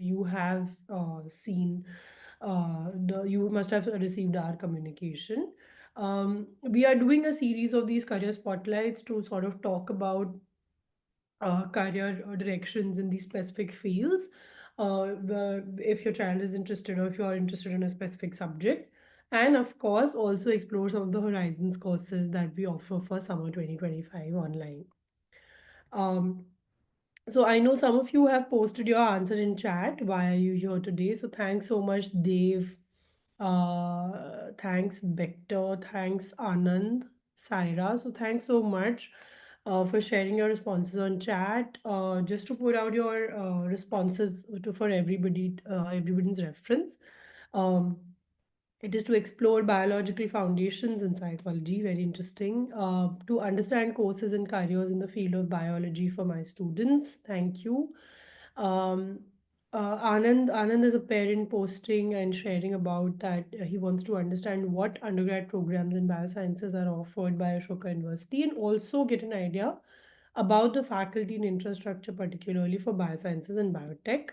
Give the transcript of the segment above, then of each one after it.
you have seen you must have received our communication. We are doing a series of these career spotlights to sort of talk about career directions in these specific fields. If your child is interested or if you are interested in a specific subject, and of course, also explore some of the Horizons courses that we offer for summer 2025 online. Um, so I know some of you have posted your answer in chat. Why are you here today? So thanks so much, Dave. Thanks, Victor. Thanks, Anand, Saira. So thanks so much for sharing your responses on chat. Just to put out your responses for everybody's reference. Um, it is to explore biological foundations in psychology, very interesting. To understand courses and careers in the field of biology for my students. Thank you. Um, Anand is a parent posting and sharing about that he wants to understand what undergrad programs in biosciences are offered by Ashoka University and also get an idea about the faculty and infrastructure, particularly for biosciences and biotech.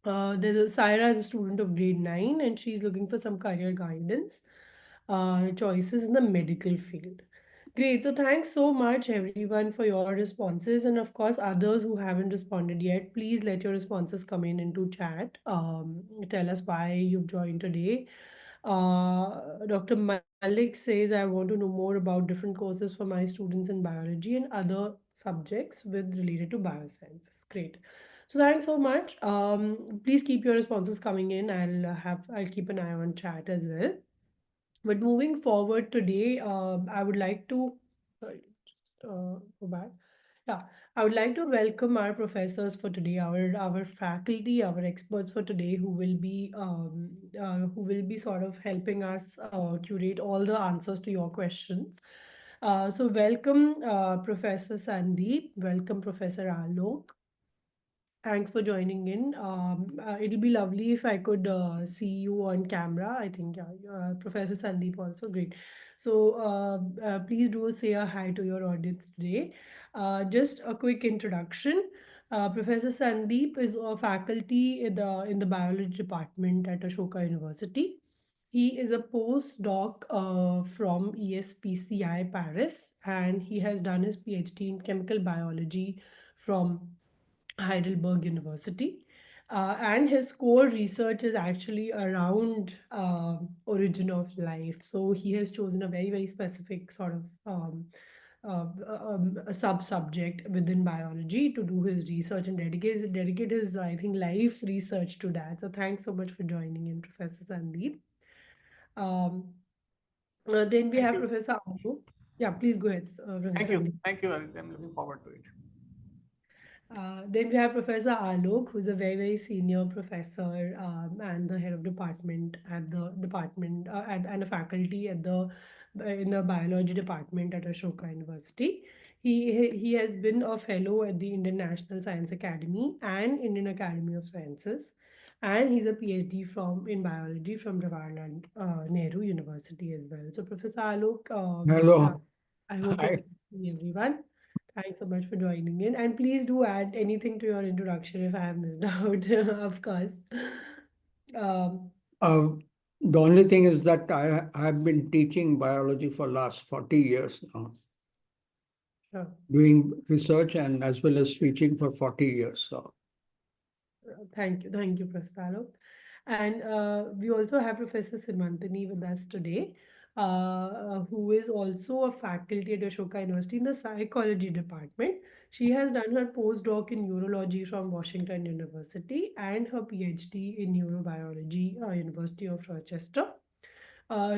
Saira is a student of grade 9 and she's looking for some career guidance, choices in the medical field. Great. So thanks so much everyone for your responses. And of course, others who haven't responded yet, please let your responses come in into chat. Tell us why you've joined today. Dr. Malik says, I want to know more about different courses for my students in biology and other subjects with related to biosciences. Great. So thanks so much. Please keep your responses coming in. I'll keep an eye on chat as well. But moving forward today, I would like to sorry, just go back. Yeah, I would like to welcome our professors for today, our faculty, our experts for today, who will be sort of helping us curate all the answers to your questions. So welcome, Professor Sandeep. Welcome, Professor Alok. Thanks for joining in. It'll be lovely if I could see you on camera. I think, yeah, Professor Sandeep also great. So please do say a hi to your audience today. Just a quick introduction. Professor Sandeep is a faculty in the biology department at Ashoka University. He is a postdoc from ESPCI Paris, and he has done his PhD in chemical biology from Heidelberg University. And his core research is actually around origin of life. So he has chosen a very specific sort of a sub-subject within biology to do his research and dedicate his, I think, life research to that. So thanks so much for joining in, Professor Sandeep. Um, then we Thank have you. Professor Anu. Yeah, please go ahead, Thank Professor you. Sandeep. Thank you. I'm looking forward to it. Then we have Professor Alok, who's a very senior professor and the head of department at the department and a faculty at the in the biology department at Ashoka University. He has been a fellow at the Indian National Science Academy and Indian Academy of Sciences, and he's a PhD from in biology from Jawaharlal Nehru University as well. So Professor Alok, Hello. I hope you're Hi. good to see everyone. Thanks so much for joining in. And please do add anything to your introduction if I have missed out, of course. Um, Uh, the only thing is that I have been teaching biology for last 40 years now, sure. doing research and as well as teaching for 40 years. So, Thank you, Prastalok. And we also have Professor Simantini with us today, who is also a faculty at Ashoka University in the psychology department. She has done her postdoc in neurology from Washington University and her PhD in neurobiology, University of Rochester. Her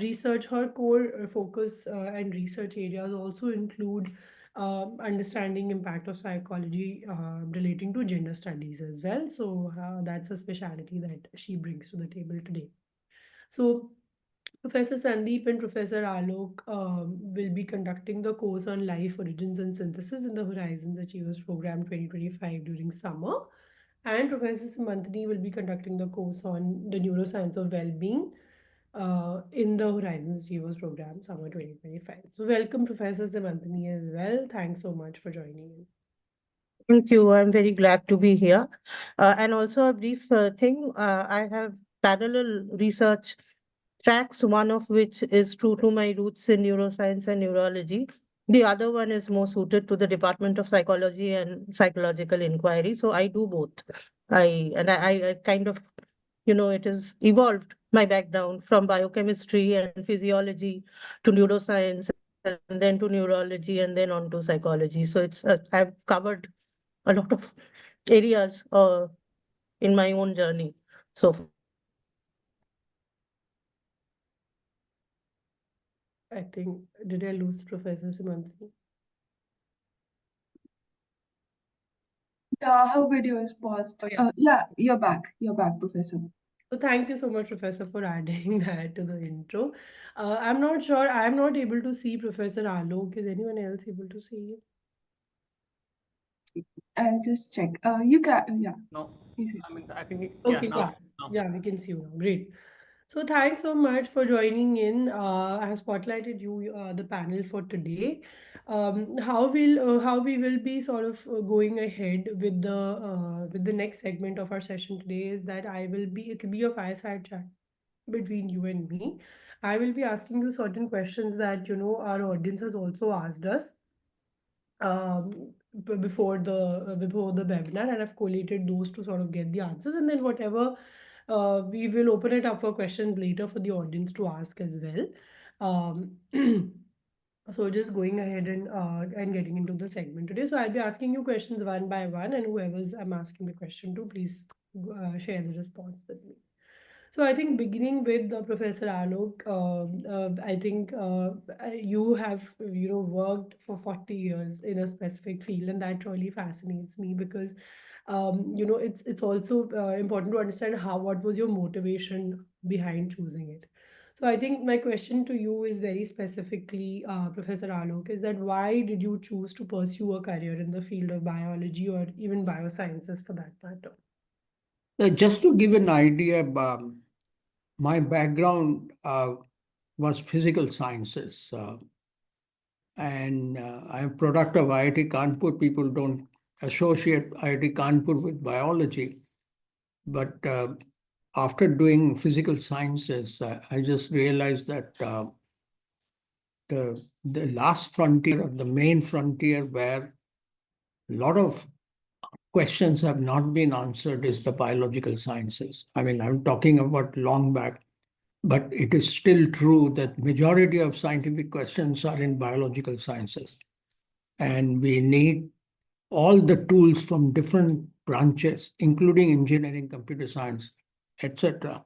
research, her core focus and research areas also include understanding impact of psychology relating to gender studies as well. So that's a specialty that she brings to the table today. So Professor Sandeep and Professor Alok will be conducting the course on life origins and synthesis in the Horizons Achievers Program 2025 during summer. And Professor Samantini will be conducting the course on the neuroscience of well-being in the Horizons Achievers Program summer 2025. So welcome Professor Samantini as well. Thanks so much for joining in. Thank you. I'm very glad to be here. And also a brief thing. I have parallel research tracks, one of which is true to my roots in neuroscience and neurology. The other one is more suited to the Department of Psychology and Psychological Inquiry. So I do both. I kind of, it has evolved my background from biochemistry and physiology to neuroscience and then to neurology and then on to psychology. So I've covered a lot of areas in my own journey so far. I think, did I lose Professor Simantani? Her video is paused. Oh, yeah. Yeah, you're back. You're back, Professor. So thank you so much, Professor, for adding that to the intro. I'm not sure. I'm not able to see Professor Alok. Is anyone else able to see it? I'll just check. You can, yeah, No, is it? I mean, I think, yeah, Okay, yeah. now. Yeah, we can see you now. Great. So thanks so much for joining in. I have spotlighted you, the panel for today. How we will be sort of going ahead with the next segment of our session today is that it'll be a fireside chat between you and me. I will be asking you certain questions that our audience has also asked us before the webinar, and I've collated those to sort of get the answers, and then whatever we will open it up for questions later for the audience to ask as well. Um, so just going ahead and getting into the segment today. So I'll be asking you questions one by one, and whoever's I'm asking the question to, please share the response with me. So I think beginning with Professor Alok, I think you have worked for 40 years in a specific field, and that really fascinates me because it's also important to understand what was your motivation behind choosing it. So I think my question to you is very specifically, Professor Alok, is that why did you choose to pursue a career in the field of biology or even biosciences for that matter? Just to give an idea, my background was physical sciences, and I'm a product of IIT Kanpur. People don't associate IIT Kanpur with biology, but after doing physical sciences, I just realized that the last frontier or the main frontier where a lot of questions have not been answered is the biological sciences. I mean, I'm talking about long back, but it is still true that majority of scientific questions are in biological sciences. And we need all the tools from different branches, including engineering, computer science, etc.,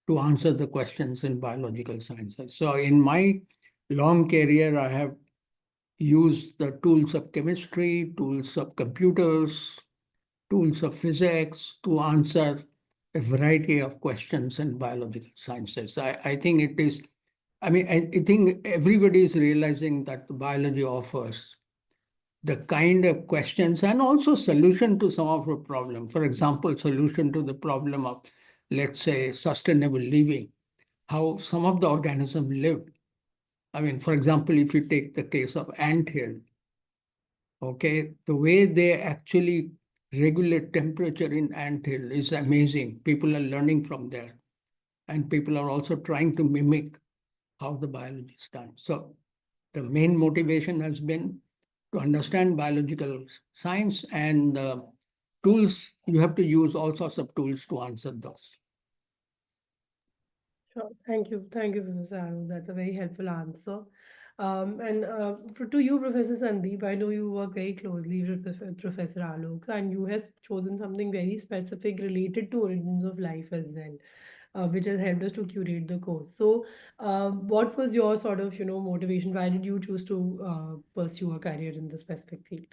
to answer the questions in biological sciences. So in my long career, I have used the tools of chemistry, tools of computers, tools of physics to answer a variety of questions in biological sciences. I think it is, I think everybody is realizing that biology offers the kind of questions and also solution to some of the problem. For example, solution to the problem of, let's say, sustainable living, how some of the organisms live. I mean, for example, if you take the case of anthill, okay, the way they actually regulate temperature in anthill is amazing. People are learning from there, and people are also trying to mimic how the biology is done. So the main motivation has been to understand biological science, and tools, you have to use all sorts of tools to answer those. Sure. Thank you. Thank you, Professor Arun. That's a very helpful answer. To you, Professor Sandeep, I know you work very closely with Professor Alok, and you have chosen something very specific related to origins of life as well, which has helped us to curate the course. So, what was your sort of, motivation? Why did you choose to pursue a career in the specific field?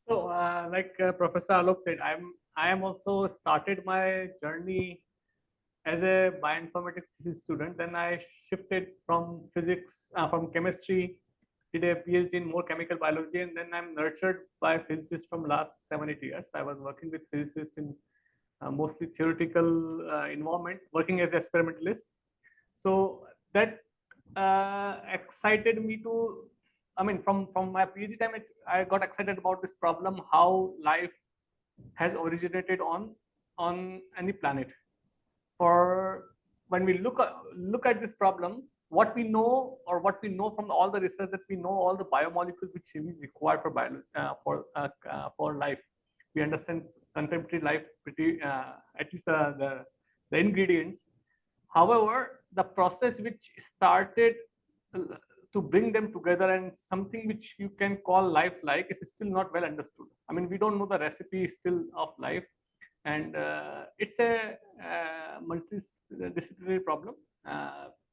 So, like Professor Alok said, I am also started my journey as a bioinformatics thesis student. Then I shifted from physics, from chemistry, did a PhD in more chemical biology, and then I'm nurtured by physicists from last 7 8 years. I was working with physicists in mostly theoretical environment, working as experimentalist. So that excited me to I mean, from my PhD time, I got excited about this problem, how life has originated on any planet. For when we look at this problem, what we know, or what we know from all the research, that we know all the biomolecules which we require for for life. We understand contemporary life pretty, at least the ingredients. However, the process which started to bring them together and something which you can call life-like is still not well understood. I mean, we don't know the recipe still of life, and it's a multidisciplinary problem.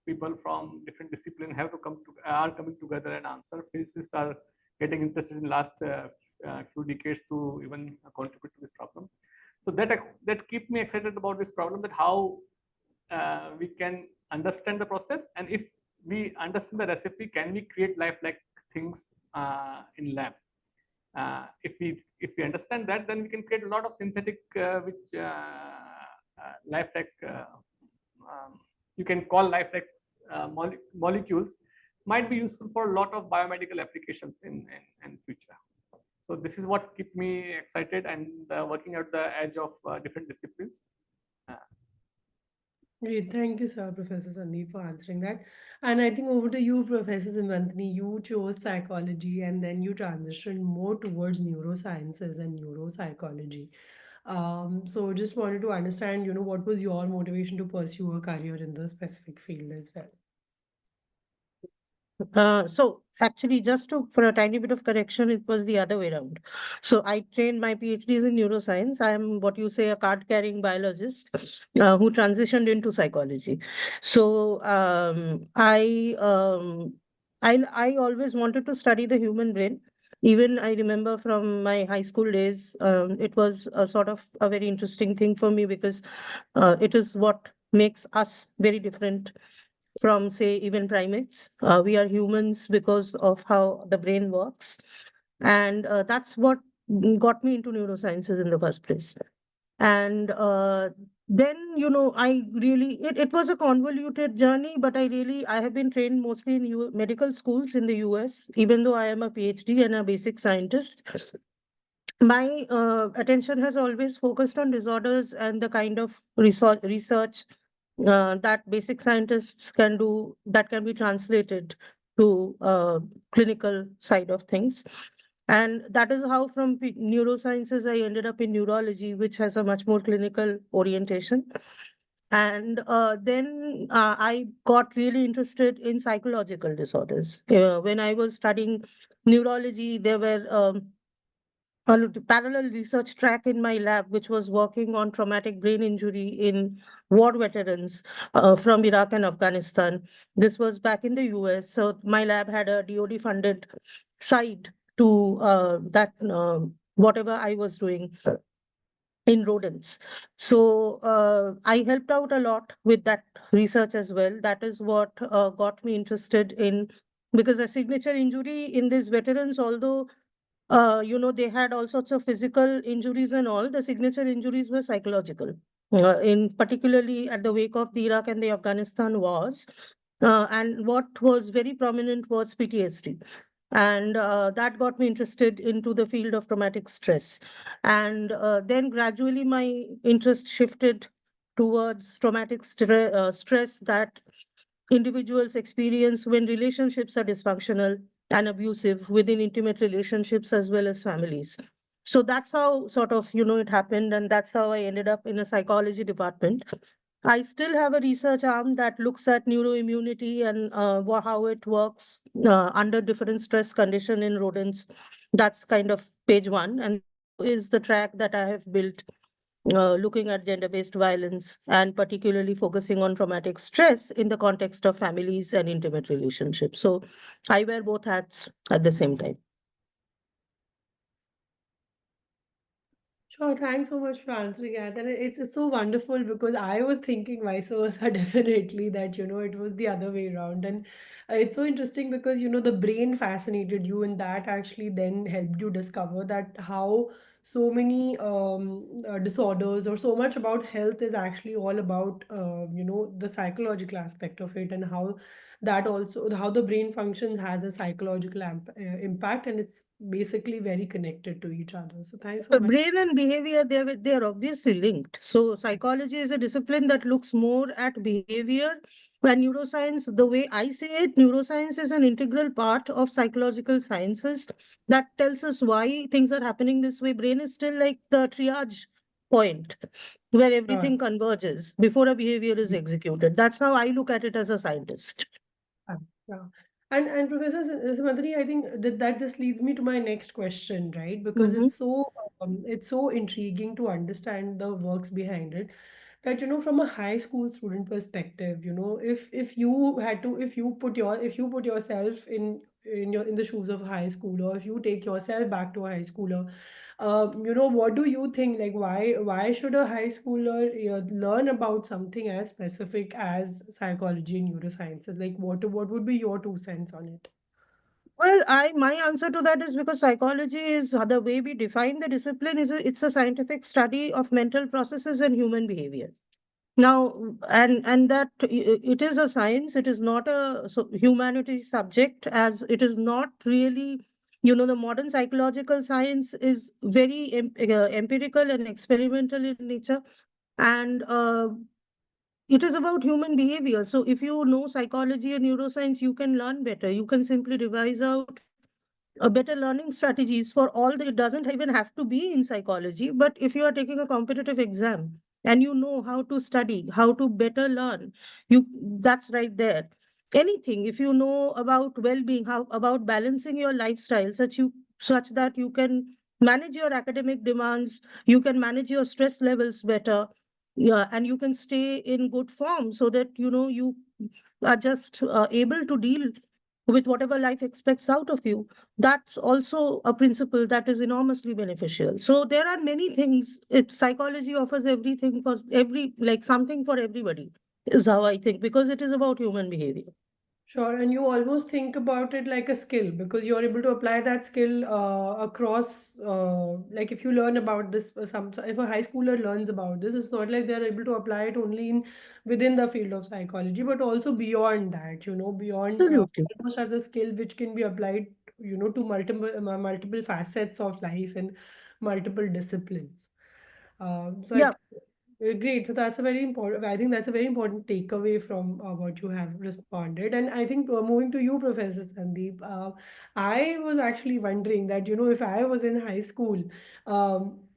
People from different disciplines are coming together and answer. Physicists are getting interested in last few decades to even contribute to this problem. So that keep me excited about this problem, that how we can understand the process, and if we understand the recipe, can we create life-like things in lab? If we understand that, then we can create a lot of synthetic, which life-like, you can call life-like molecules, might be useful for a lot of biomedical applications in future. So this is what keep me excited and working at the edge of different disciplines. Uh, Great. Thank you, sir, Professor Sandeep, for answering that. And I think over to you, Professor Simantani. You chose psychology and then you transitioned more towards neurosciences and neuropsychology. So just wanted to understand, what was your motivation to pursue a career in the specific field as well? So actually, for a tiny bit of correction, it was the other way around. So I trained my PhDs in neuroscience. I am what you say a card-carrying biologist who transitioned into psychology. So I always wanted to study the human brain. Even I remember from my high school days, it was a sort of a very interesting thing for me because it is what makes us very different from, say, even primates. We are humans because of how the brain works. And that's what got me into neurosciences in the first place. And then, it was a convoluted journey, but I have been trained mostly in medical schools in the US, even though I am a PhD and a basic scientist. My attention has always focused on disorders and the kind of research that basic scientists can do that can be translated to clinical side of things. And that is how from neurosciences I ended up in neurology, which has a much more clinical orientation. And then I got really interested in psychological disorders. When I was studying neurology, there were a parallel research track in my lab, which was working on traumatic brain injury in war veterans from Iraq and Afghanistan. This was back in the US. So my lab had a DoD funded side to that whatever I was doing in rodents. So I helped out a lot with that research as well. That is what got me interested in, because a signature injury in these veterans, although they had all sorts of physical injuries and all. The signature injuries were psychological, in particularly at the wake of the Iraq and the Afghanistan wars. And what was very prominent was PTSD. And that got me interested into the field of traumatic stress. And then gradually my interest shifted towards traumatic stress that individuals experience when relationships are dysfunctional and abusive within intimate relationships as well as families. So that's how sort of, it happened. And that's how I ended up in a psychology department. I still have a research arm that looks at neuroimmunity and how it works under different stress condition in rodents. That's kind of page one. And is the track that I have built looking at gender-based violence and particularly focusing on traumatic stress in the context of families and intimate relationships. So I wear both hats at the same time. Sure, thanks so much for answering that. And it's so wonderful because I was thinking vice versa, definitely, that, it was the other way around. And it's so interesting because, the brain fascinated you, and that actually then helped you discover that how so many disorders, or so much about health is actually all about the psychological aspect of it, and how that also, how the brain functions has a psychological impact, and it's basically very connected to each other. So thanks so much. Brain and behavior, they are obviously linked. So psychology is a discipline that looks more at behavior, and neuroscience, the way I say it, neuroscience is an integral part of psychological sciences that tells us why things are happening this way. Brain is still like the triage point where Sure. everything converges before a behavior is executed. That's how I look at it as a scientist. Yeah. Yeah. And Professor Samadri, I think that this leads me to my next question, right? Because Mhm. it's so intriguing to understand the works behind it. That, from a high school student perspective, if you put yourself in the shoes of a high schooler, or if you take yourself back to a high schooler, what do you think? Like, why should a high schooler learn about something as specific as psychology and neurosciences? Like, what would be your 2 cents on it? Well, my answer to that is because psychology is the way we define the discipline it's a scientific study of mental processes and human behavior. Now, and that it is a science. It is not a humanities subject, as it is not really. The modern psychological science is very empirical and experimental in nature, and it is about human behavior. So, if you know psychology and neuroscience, you can learn better. You can simply devise out better learning strategies for all the, it doesn't even have to be in psychology, but if you are taking a competitive exam and you know how to study, how to better learn, you that's right there. Anything, if you know about well-being, how about balancing your lifestyle such that you can manage your academic demands, you can manage your stress levels better, yeah, and you can stay in good form so that you are just able to deal with whatever life expects out of you. That's also a principle that is enormously beneficial. So there are many things. Psychology offers everything for like something for everybody, is how I think, because it is about human behavior. Sure, and you almost think about it like a skill, because you're able to apply that skill across. Like, if you learn about this, if a high schooler learns about this, it's not like they're able to apply it only in within the field of psychology, but also beyond that. Beyond, Absolutely. almost as a skill which can be applied, to multiple facets of life and multiple disciplines. So I Yeah. Great. So that's a very important, I think that's a very important takeaway from what you have responded. And I think, moving to you, Professor Sandeep, I was actually wondering that, if I was in high school,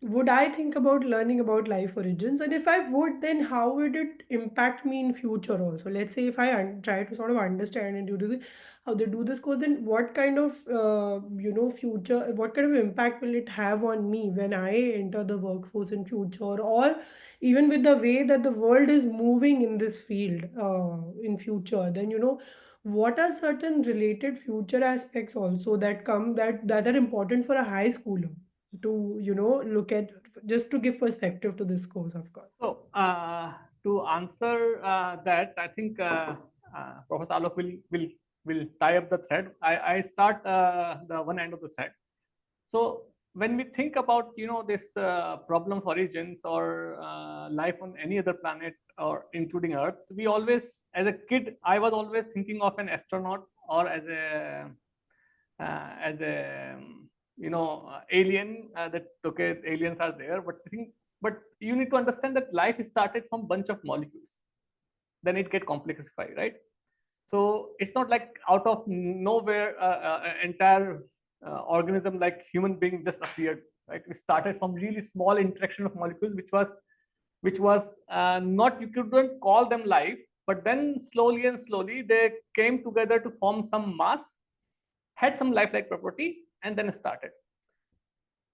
would I think about learning about life origins? And if I would, then how would it impact me in future also? Let's say if I try to sort of understand and how they do this course, then what kind of, future, what kind of impact will it have on me when I enter the workforce in future? Or even with the way that the world is moving in this field in future, then, what are certain related future aspects also that come, that are important for a high schooler to, look at, just to give perspective to this course, of course. So, to answer that, I think Professor Alok will tie up the thread. I start the one end of the thread. So, when we think about this problem of origins, or life on any other planet, or including Earth, we always, as a kid, I was always thinking of an astronaut, or as a alien, that okay, aliens are there, but you need to understand that life started from bunch of molecules, then it get complexified, right? So it's not like out of nowhere entire organism like human being just appeared, right? We started from really small interaction of molecules, which was not, you couldn't call them life, but then slowly and slowly they came together to form some mass, had some lifelike property, and then started.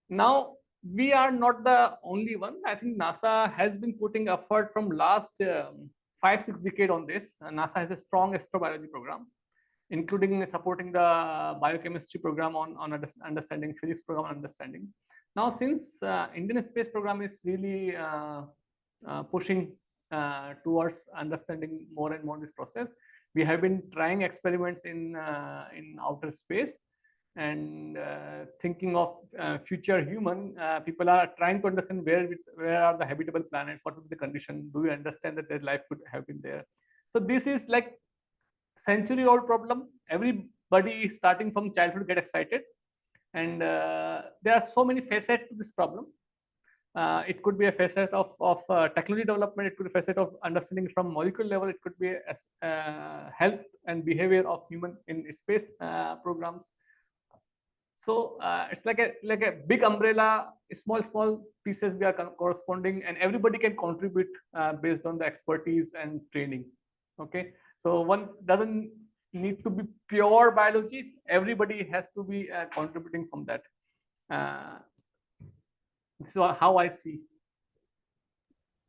Now, we are not the only one. I think NASA has been putting effort from last 5-6 decades on this. NASA has a strong astrobiology program, including supporting the biochemistry program on understanding, physics program on understanding. Now, since Indian space program is really pushing towards understanding more and more this process, we have been trying experiments in outer space. and thinking of future human, people are trying to understand where are the habitable planets, what would be the condition, do we understand that their life could have been there. So this is like century old problem. Everybody starting from childhood get excited, and there are so many facets to this problem. It could be a facet of technology development. It could be a facet of understanding from molecule level. It could be health and behavior of human in space programs. So it's like a big umbrella, small pieces we are corresponding, and everybody can contribute based on the expertise and training. Okay, so one doesn't need to be pure biology. Everybody has to be contributing from that. Uh, this is how I see.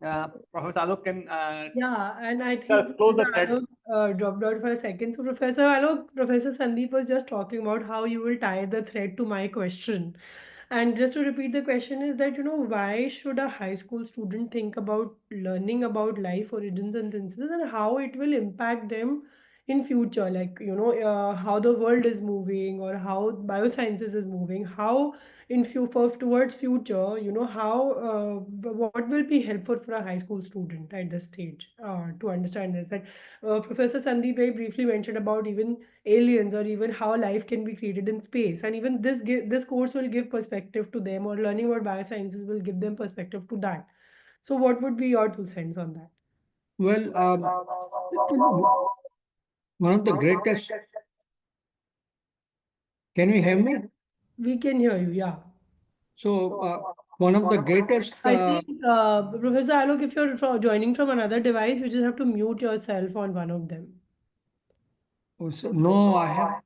Professor Alok can Yeah, and I think close the Professor thread. Alok dropped out for a second. So, Professor Alok, Professor Sandeep was just talking about how you will tie the thread to my question. And just to repeat the question is that, why should a high school student think about learning about life origins and principles and how it will impact them in future? Like, how the world is moving or how biosciences is moving, how in towards future, how what will be helpful for a high school student at this stage to understand this. That Professor Sandeep very briefly mentioned about even aliens or even how life can be created in space, and even this course will give perspective to them, or learning about biosciences will give them perspective to that. So what would be your 2 cents on that? Well, one of the greatest, can you hear me? We can hear you, yeah. So, one of the greatest, I think, Professor Alok, if you're joining from another device, you just have to mute yourself on one of them. no, I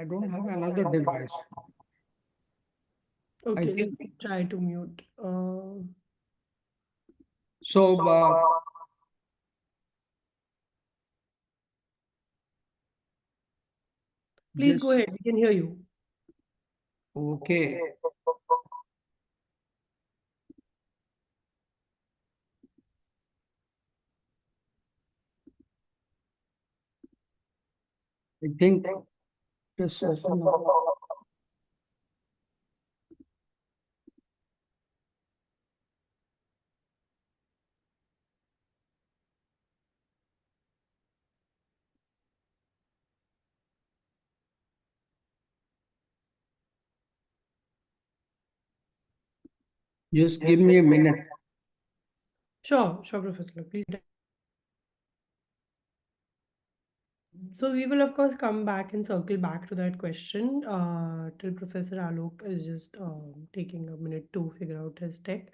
don't have another device. I Okay, let think me try to mute. so. Please go Just ahead. We can hear you. okay. I think just open up. Just give me a minute. Sure, Professor. Alok, please. So we will of course come back and circle back to that question till Professor Alok is just taking a minute to figure out his tech.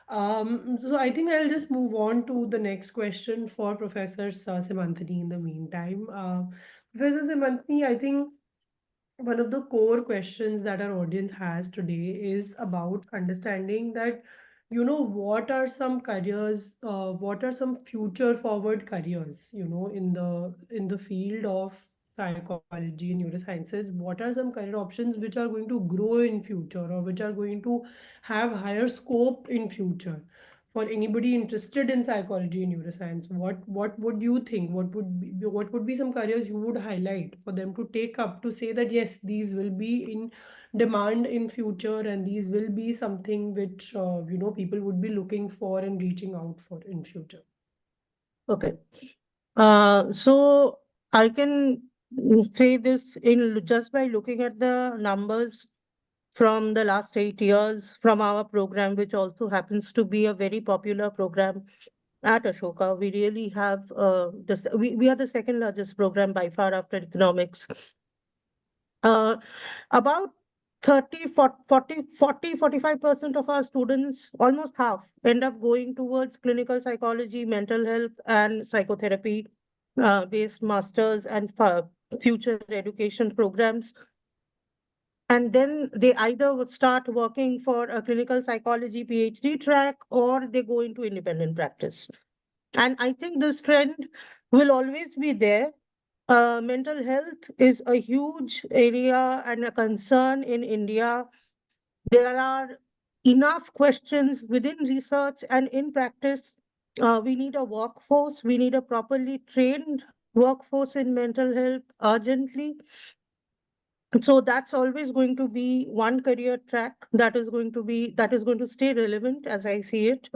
So I think I'll just move on to the next question for Professor Simantani in the meantime. Professor Simantani, I think one of the core questions that our audience has today is about understanding that, what are some careers, what are some future forward careers, in the field of psychology and neurosciences. What are some career options which are going to grow in future, or which are going to have higher scope in future? For anybody interested in psychology and neuroscience, what would you think, what would be some careers you would highlight for them to take up, to say that yes, these will be in demand in future, and these will be something which people would be looking for and reaching out for in future? Okay. So I can say this in just by looking at the numbers from the last 8 years from our program, which also happens to be a very popular program at Ashoka. We really have we are the second largest program by far after economics. About 30, 45% of our students, almost half, end up going towards clinical psychology, mental health, and psychotherapy based masters and future education programs. And then they either would start working for a clinical psychology PhD track, or they go into independent practice. And I think this trend will always be there. Mental health is a huge area and a concern in India. There are enough questions within research and in practice. We need a workforce, we need a properly trained workforce in mental health urgently. So that's always going to be one career track that is going to stay relevant as I see it.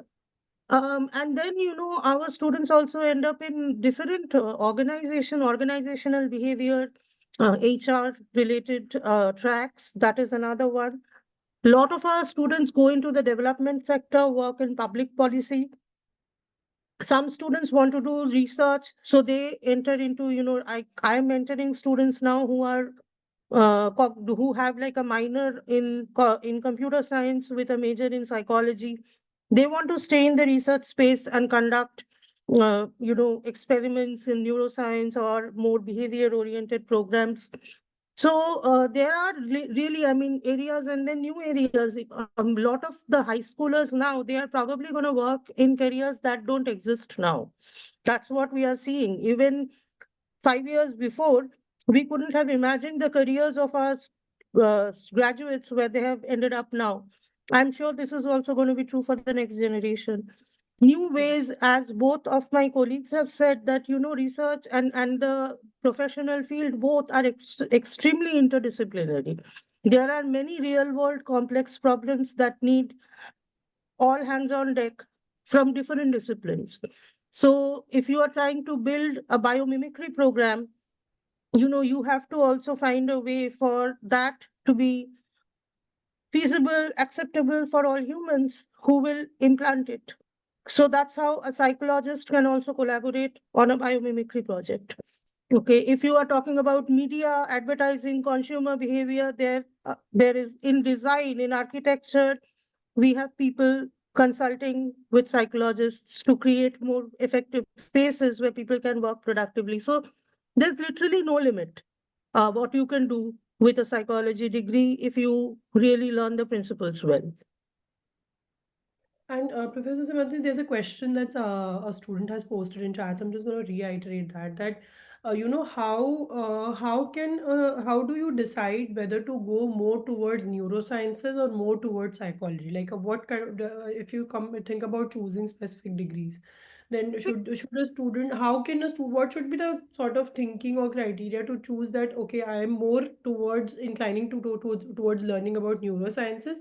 And then, our students also end up in different organizational behavior, HR related tracks. That is another one. A lot of our students go into the development sector, work in public policy. Some students want to do research, so they enter into, I'm mentoring students now who are who have like a minor in computer science with a major in psychology. They want to stay in the research space and conduct experiments in neuroscience or more behavior oriented programs. So there are really, I mean, areas and then new areas. A lot of the high schoolers now, they are probably going to work in careers that don't exist now. That's what we are seeing. Even 5 years before, we couldn't have imagined the careers of our graduates where they have ended up now. I'm sure this is also going to be true for the next generation. New ways, as both of my colleagues have said, that research and the professional field both are extremely interdisciplinary. There are many real world complex problems that need all hands on deck from different disciplines. So if you are trying to build a biomimicry program, you have to also find a way for that to be feasible, acceptable for all humans who will implant it. So that's how a psychologist can also collaborate on a biomimicry project. Okay, if you are talking about media, advertising, consumer behavior, there is in design, in architecture, we have people consulting with psychologists to create more effective spaces where people can work productively. So there's literally no limit what you can do with a psychology degree if you really learn the principles well. And Professor Samantha, there's a question that a student has posted in chat. I'm just going to reiterate that how do you decide whether to go more towards neurosciences or more towards psychology? Like what kind of, if you come think about choosing specific degrees, then should a student, how can a student, what should be the sort of thinking or criteria to choose that, okay, I am more towards inclining towards learning about neurosciences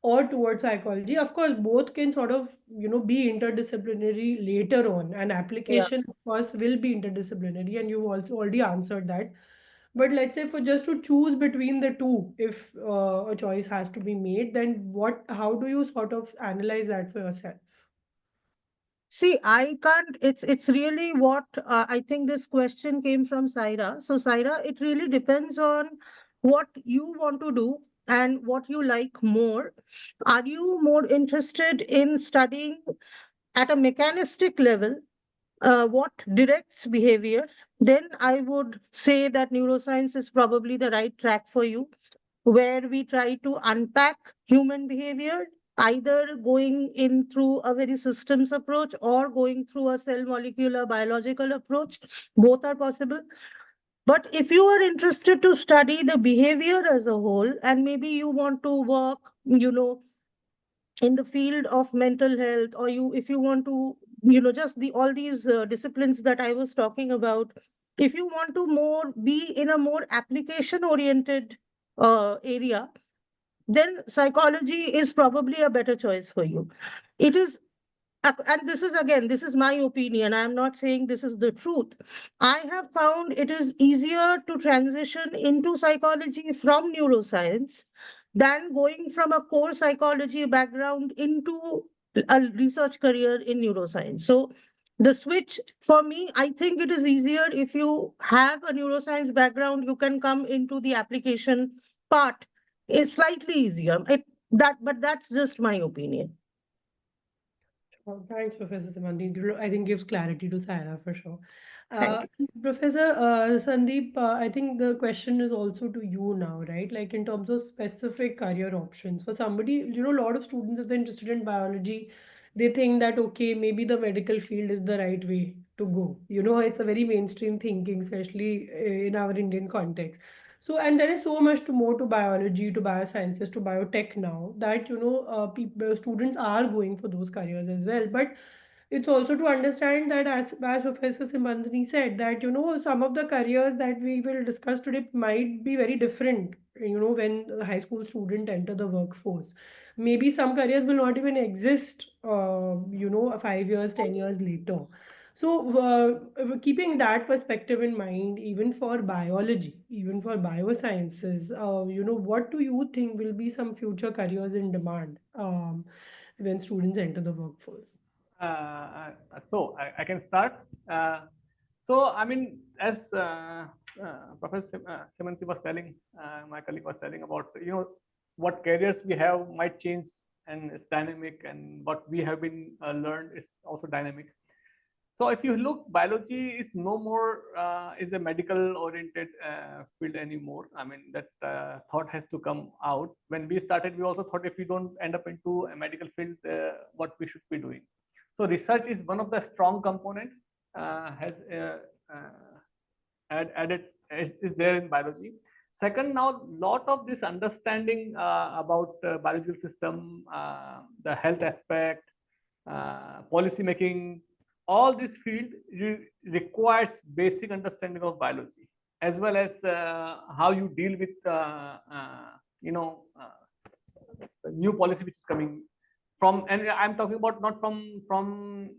or towards psychology. Of course, both can sort of, be interdisciplinary later on, and Yeah. application, of course, will be interdisciplinary, and you also already answered that. But let's say for just to choose between the two, if a choice has to be made, then how do you sort of analyze that for yourself? See, I can't. It's really what I think this question came from Saira. So, Saira, it really depends on what you want to do and what you like more. Are you more interested in studying at a mechanistic level what directs behavior? Then I would say that neuroscience is probably the right track for you, where we try to unpack human behavior, either going in through a very systems approach or going through a cell molecular biological approach. Both are possible. But if you are interested to study the behavior as a whole, and maybe you want to work, in the field of mental health, or if you want to, just the all these disciplines that I was talking about, if you want to more be in a more application oriented area, then psychology is probably a better choice for you. It is, and this is again, this is my opinion. I am not saying this is the truth. I have found it is easier to transition into psychology from neuroscience than going from a core psychology background into a research career in neuroscience. So the switch for me, I think it is easier if you have a neuroscience background, you can come into the application part. It's slightly easier. But that's just my opinion. Oh, thanks, Professor Simanti. I think gives clarity to Sarah for sure. Thank Uh, you. Professor Sandeep, I think the question is also to you now, right? Like in terms of specific career options for somebody, a lot of students, if they're interested in biology, they think that, okay, maybe the medical field is the right way to go. It's a very mainstream thinking, especially in our Indian context. So, and there is so much to more to biology, to biosciences, to biotech now that, people, students are going for those careers as well. But It's also to understand that, as Professor Simandani said, that some of the careers that we will discuss today might be very different. When a high school student enter the workforce, maybe some careers will not even exist. 5 years, 10 years later. So, keeping that perspective in mind, even for biology, even for biosciences, what do you think will be some future careers in demand when students enter the workforce? I can start. So I mean, as Professor Semanti was telling, my colleague was telling about, what careers we have might change, and it's dynamic, and what we have been learned is also dynamic. So if you look, biology is no more is a medical oriented field anymore. I mean, that thought has to come out. When we started, we also thought if we don't end up into a medical field, what we should be doing. So research is one of the strong component, has added is there in biology. Second, now lot of this understanding about biological system, the health aspect, policy making, all this field requires basic understanding of biology, as well as how you deal with new policy which is coming from, and I'm talking about not from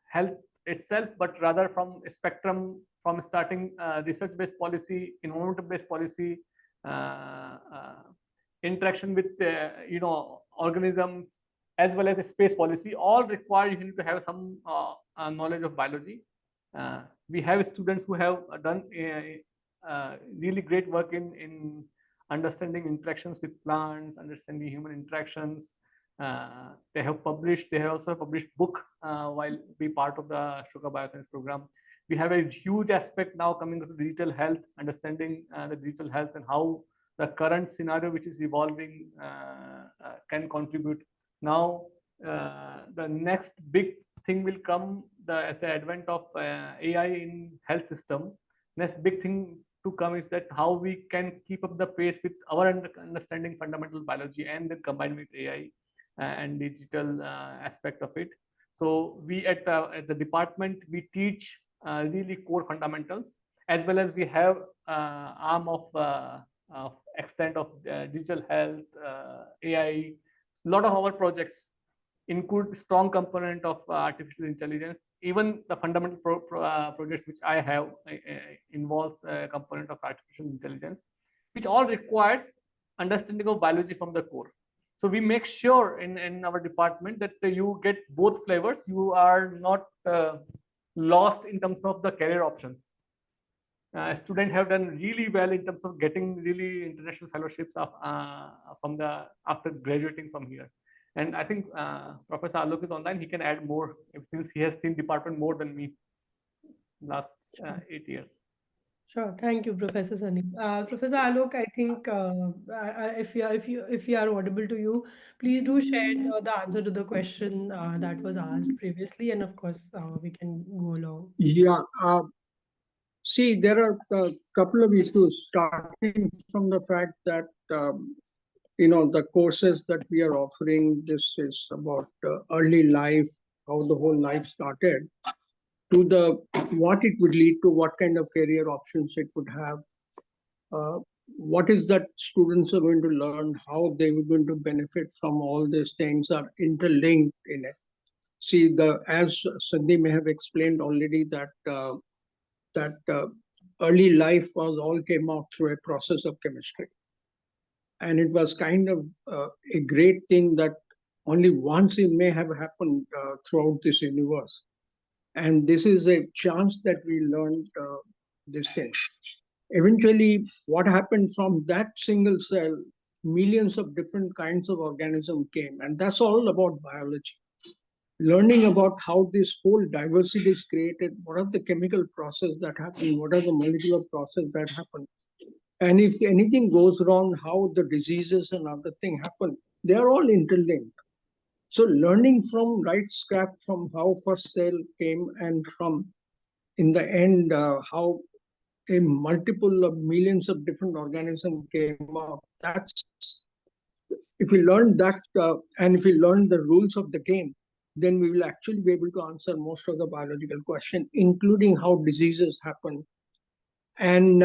health itself, but rather from a spectrum, from starting research based policy, environmental based policy, uh, interaction with organisms, as well as a space policy. All require you need to have some knowledge of biology. We have students who have done really great work in understanding interactions with plants, understanding human interactions. They have also published book while be part of the Ashoka Bioscience program. We have a huge aspect now coming to digital health, understanding the digital health and how the current scenario which is evolving can contribute. Now, the next big thing will come, as the advent of AI in health system. Next big thing to come is that how we can keep up the pace with our understanding fundamental biology and then combine with AI and digital aspect of it. So we at the department, we teach really core fundamentals, as well as we have arm of extent of digital health, AI. A lot of our projects include strong component of artificial intelligence. Even the fundamental projects which I have involves a component of artificial intelligence, which all requires understanding of biology from the core. So we make sure in our department that you get both flavors. You are not lost in terms of the career options. Students have done really well in terms of getting really international fellowships from the after graduating from here. And I think Professor Alok is online. He can add more since he has seen department more than me last 8 years. Sure. Thank you, Professor Sunny. Professor Alok, I think if you are audible to you, please do share the answer to the question that was asked previously, and of course, we can go along. Yeah, see, there are a couple of issues, starting from the fact that, the courses that we are offering, this is about early life, how the whole life started, to the what it would lead to, what kind of career options it would have, what is that students are going to learn, how they were going to benefit from all these things are interlinked in it. See, as Sandeep may have explained already, that early life was all came out through a process of chemistry. And it was kind of a great thing that only once it may have happened throughout this universe. And this is a chance that we learned this thing. Eventually, what happened from that single cell, millions of different kinds of organisms came. And that's all about biology. Learning about how this whole diversity is created, what are the chemical process that happen, what are the molecular process that happen. And if anything goes wrong, how the diseases and other things happen, they are all interlinked. So learning from right scrap, from how first cell came and from in the end, how a multiple of millions of different organisms came out, that's, if we learn that, and if we learn the rules of the game, then we will actually be able to answer most of the biological questions, including how diseases happen. And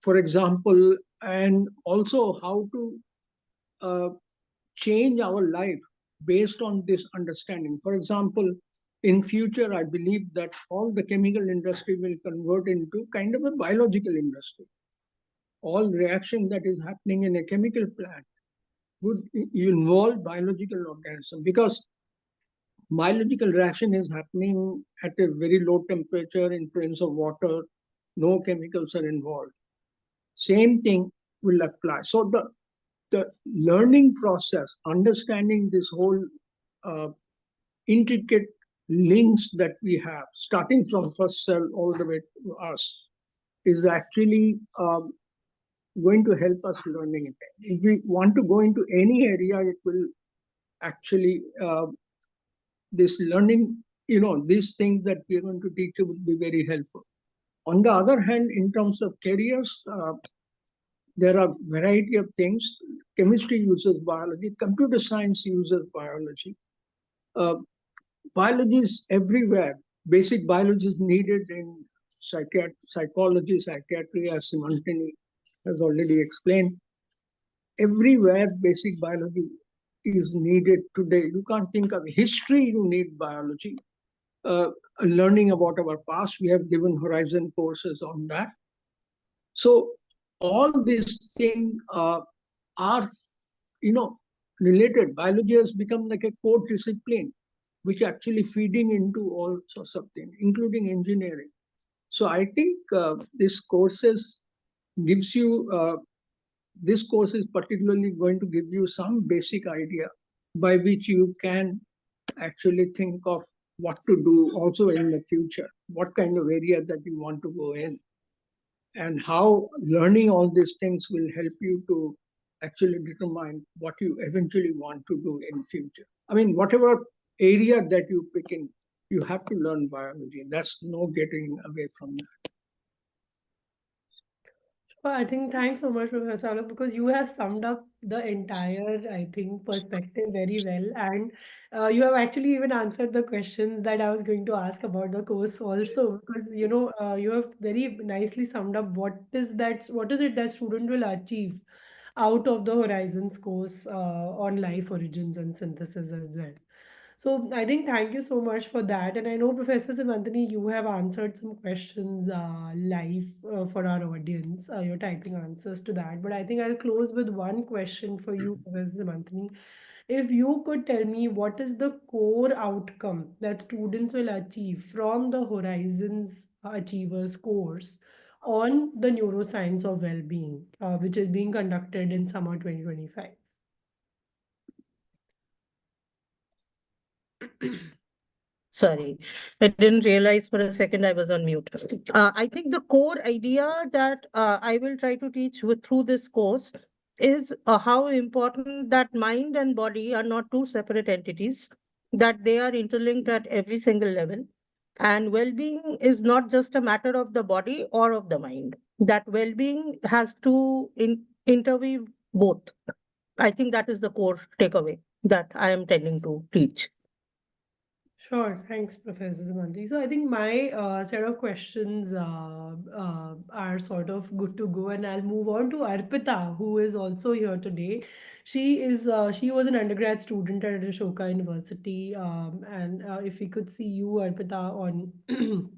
for example, and also how to uh, change our life based on this understanding. For example, in future, I believe that all the chemical industry will convert into kind of a biological industry. All reaction that is happening in a chemical plant would involve biological organism, because biological reaction is happening at a very low temperature in presence of water. No chemicals are involved. Same thing will apply. So the learning process, understanding this whole uh, intricate links that we have, starting from first cell all the way to us, is actually going to help us learning it. If we want to go into any area, it will actually this learning, these things that we are going to teach you would be very helpful. On the other hand, in terms of careers, there are variety of things. Chemistry uses biology, computer science uses biology. Uh, Biology is everywhere. Basic biology is needed in psychology, psychiatry, as Simantini has already explained. Everywhere basic biology is needed today. You can't think of history, you need biology. Uh, Learning about our past, we have given horizon courses on that. So all these things are, related. Biology has become like a core discipline, which actually feeding into all sorts of things, including engineering. So I think this courses gives you this course is particularly going to give you some basic idea by which you can actually think of what to do also in the future, what kind of area that you want to go in, and how learning all these things will help you to actually determine what you eventually want to do in future. I mean, whatever area that you pick in, you have to learn biology. That's no getting away from that. Well, I think thanks so much, Professor Alok, because you have summed up the entire, I think, perspective very well. And you have actually even answered the question that I was going to ask about the course also, because you have very nicely summed up what is it that student will achieve out of the Horizons course on life origins and synthesis as well. So I think thank you so much for that. And I know Professor Simantani, you have answered some questions live for our audience. You're typing answers to that. But I think I'll close with one question for you, Professor Simantani. If you could tell me what is the core outcome that students will achieve from the Horizons Achievers course on the neuroscience of well-being, which is being conducted in summer 2025. Sorry, I didn't realize for a second I was on mute. I think the core idea that I will try to teach through this course is how important that mind and body are not two separate entities, that they are interlinked at every single level. And well-being is not just a matter of the body or of the mind. That well-being has to interweave both. I think that is the core takeaway that I am tending to teach. Sure, thanks, Professor Samanti. So I think my set of questions are sort of good to go, and I'll move on to Arpita, who is also here today. She was an undergrad student at Ashoka University, and if we could see you, Arpita, on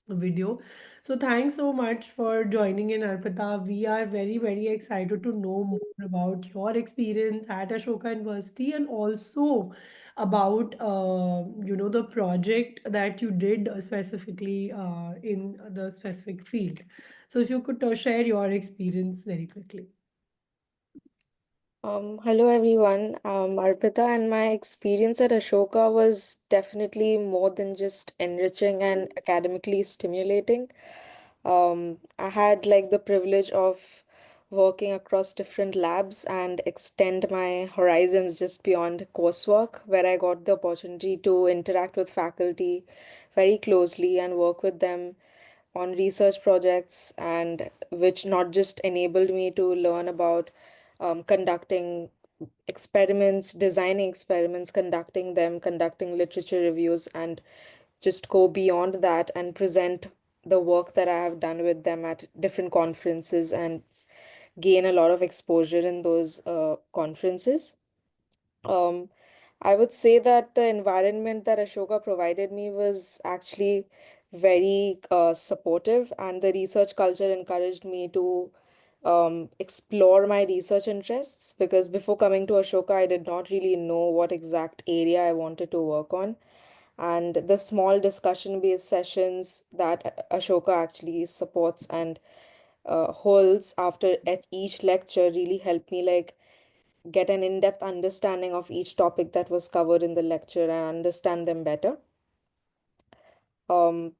video. So thanks so much for joining in, Arpita. We are very, very excited to know more about your experience at Ashoka University and also about the project that you did specifically in the specific field. So if you could share your experience very quickly. Hello everyone. Arpita, and my experience at Ashoka was definitely more than just enriching and academically stimulating. I had like the privilege of working across different labs and extend my horizons just beyond coursework, where I got the opportunity to interact with faculty very closely and work with them on research projects, and which not just enabled me to learn about conducting experiments, designing experiments, conducting them, conducting literature reviews, and just go beyond that and present the work that I have done with them at different conferences and gain a lot of exposure in those conferences. Um, I would say that the environment that Ashoka provided me was actually very supportive, and the research culture encouraged me to explore my research interests because before coming to Ashoka, I did not really know what exact area I wanted to work on. And the small discussion-based sessions that Ashoka actually supports and holds after at each lecture really helped me like get an in-depth understanding of each topic that was covered in the lecture and understand them better. Um,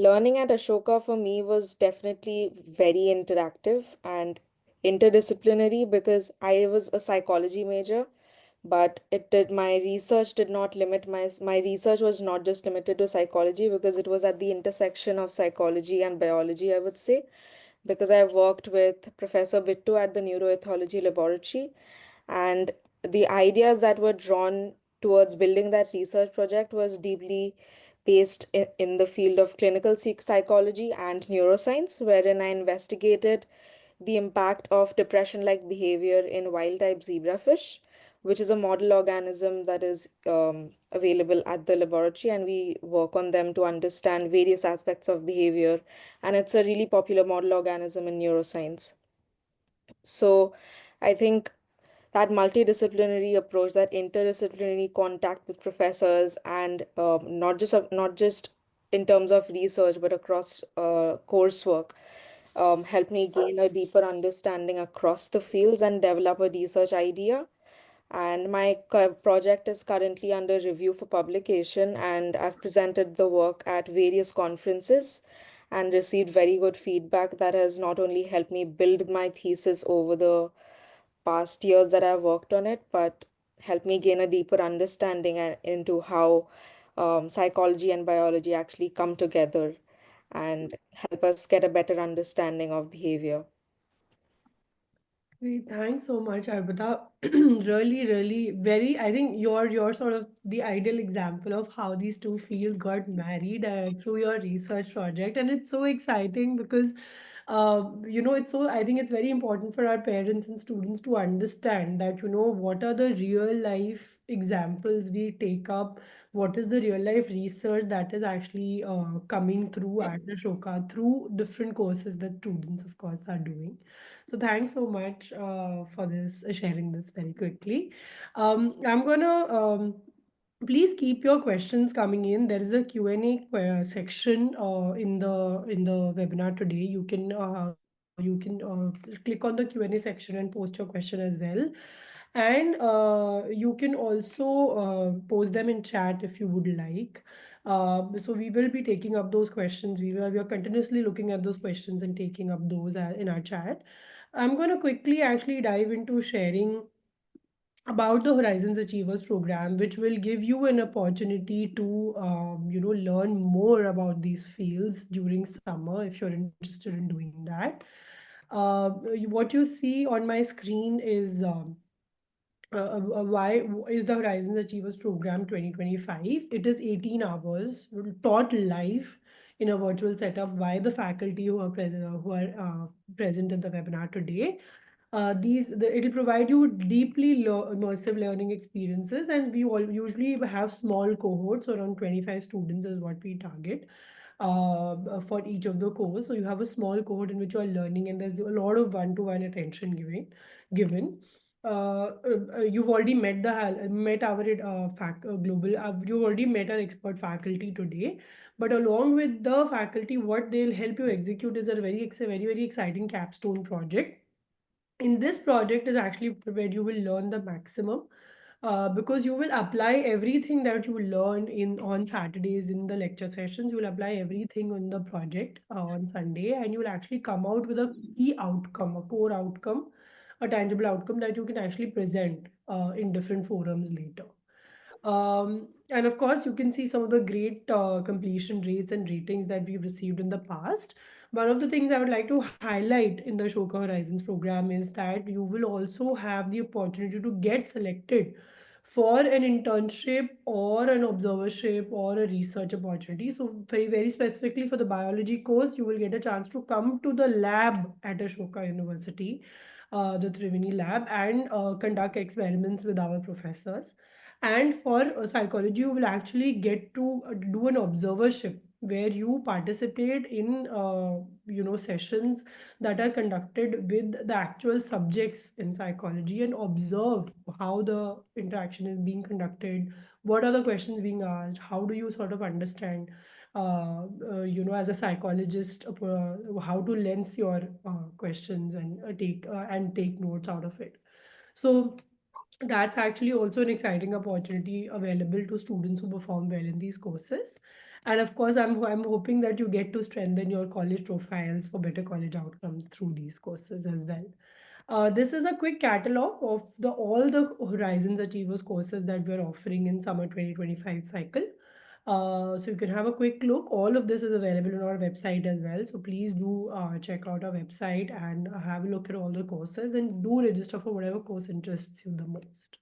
Learning at Ashoka for me was definitely very interactive and interdisciplinary because I was a psychology major, but it did my research did not limit my research was not just limited to psychology because it was at the intersection of psychology and biology, I would say, because I worked with Professor Bittu at the neuroethology laboratory, and the ideas that were drawn towards building that research project was deeply based in the field of clinical psychology and neuroscience, wherein I investigated the impact of depression-like behavior in wild-type zebrafish, which is a model organism that is available at the laboratory, and we work on them to understand various aspects of behavior. And it's a really popular model organism in neuroscience. So I think that multidisciplinary approach, that interdisciplinary contact with professors, and not just in terms of research, but across coursework, helped me gain a deeper understanding across the fields and develop a research idea. And my project is currently under review for publication, and I've presented the work at various conferences and received very good feedback that has not only helped me build my thesis over the past years that I've worked on it, but helped me gain a deeper understanding into how psychology and biology actually come together and help us get a better understanding of behavior. Great, thanks so much, Arpita. Really, really, very. I think you're sort of the ideal example of how these two fields got married through your research project, and it's so exciting because, it's so. I think it's very important for our parents and students to understand that what are the real life examples we take up, what is the real life research that is actually coming through at Ashoka through different courses that students, of course, are doing. So thanks so much for this sharing this very quickly. I'm gonna please keep your questions coming in. There is a Q&A section in the webinar today. You can click on the Q&A section and post your question as well. And you can also post them in chat if you would like. So we will be taking up those questions. We are continuously looking at those questions and taking up those in our chat. I'm going to quickly actually dive into sharing about the Horizons Achievers program, which will give you an opportunity to, learn more about these fields during summer if you're interested in doing that. What you see on my screen is why is the Horizons Achievers Program 2025. It is 18 hours taught live in a virtual setup by the faculty who are present in the webinar today. It'll provide you deeply immersive learning experiences, and we all usually have small cohorts, around 25 students is what we target for each of the course. So you have a small cohort in which you are learning, and there's a lot of one-to-one attention given. You've already met our global. You've already met our expert faculty today, but along with the faculty, what they'll help you execute is a very exciting capstone project. In this project is actually where you will learn the maximum, because you will apply everything that you learn in on Saturdays in the lecture sessions. You will apply everything on the project on Sunday, and you will actually come out with a key outcome, a core outcome, a tangible outcome that you can actually present in different forums later. And of course, you can see some of the great completion rates and ratings that we've received in the past. One of the things I would like to highlight in the Ashoka Horizons program is that you will also have the opportunity to get selected for an internship or an observership or a research opportunity. So, very specifically for the biology course, you will get a chance to come to the lab at Ashoka University, the Triveni lab, and conduct experiments with our professors. And for psychology, you will actually get to do an observership where you participate in sessions that are conducted with the actual subjects in psychology and observe how the interaction is being conducted, what are the questions being asked, how do you sort of understand as a psychologist, how to lens your questions and take notes out of it. So that's actually also an exciting opportunity available to students who perform well in these courses. And of course, I'm hoping that you get to strengthen your college profiles for better college outcomes through these courses as well. This is a quick catalog of all the Horizons Achievers courses that we're offering in summer 2025 cycle. So you can have a quick look. All of this is available on our website as well. So please do check out our website and have a look at all the courses and do register for whatever course interests you the most.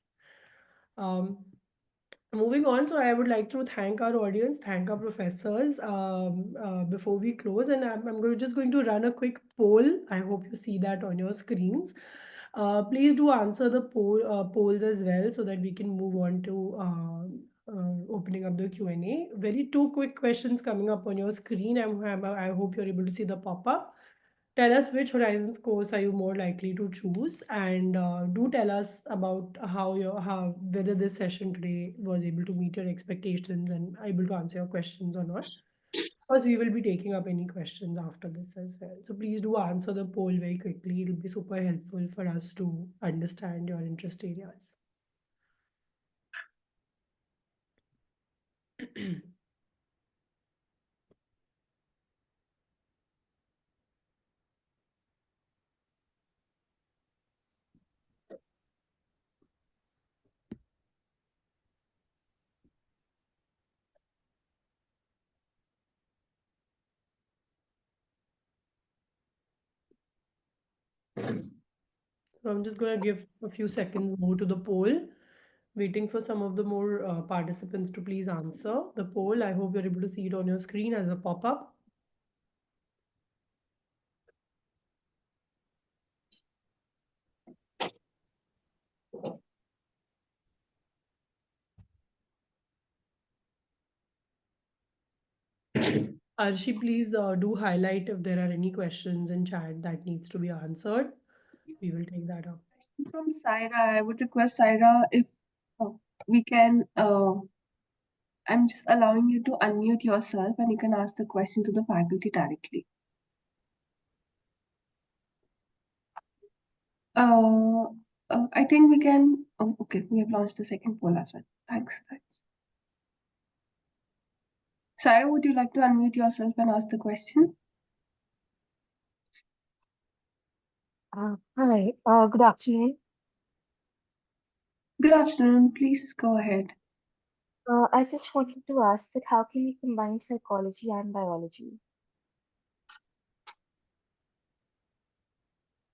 Um, Moving on, so I would like to thank our audience, thank our professors before we close. And just going to run a quick poll. I hope you see that on your screens. Please do answer the polls as well so that we can move on to opening up the Q&A. Very two quick questions coming up on your screen. I hope you're able to see the pop-up. Tell us which Horizons course are you more likely to choose, and do tell us about how whether this session today was able to meet your expectations and able to answer your questions or not. Because we will be taking up any questions after this as well. So please do answer the poll very quickly. It'll be super helpful for us to understand your interest areas. So I'm just going to give a few seconds more to the poll, waiting for some of the more participants to please answer the poll. I hope you're able to see it on your screen as a pop-up. Arshi, please do highlight if there are any questions in chat that needs to be answered. We will take that up. From Saira, I would request Saira if we can. I'm just allowing you to unmute yourself and you can ask the question to the faculty directly. I think we can. Oh, okay, we have launched the second poll as well. Thanks. Sarah, would you like to unmute yourself and ask the question? Hi, good afternoon. Good afternoon. Please go ahead. I just wanted to ask that how can we combine psychology and biology?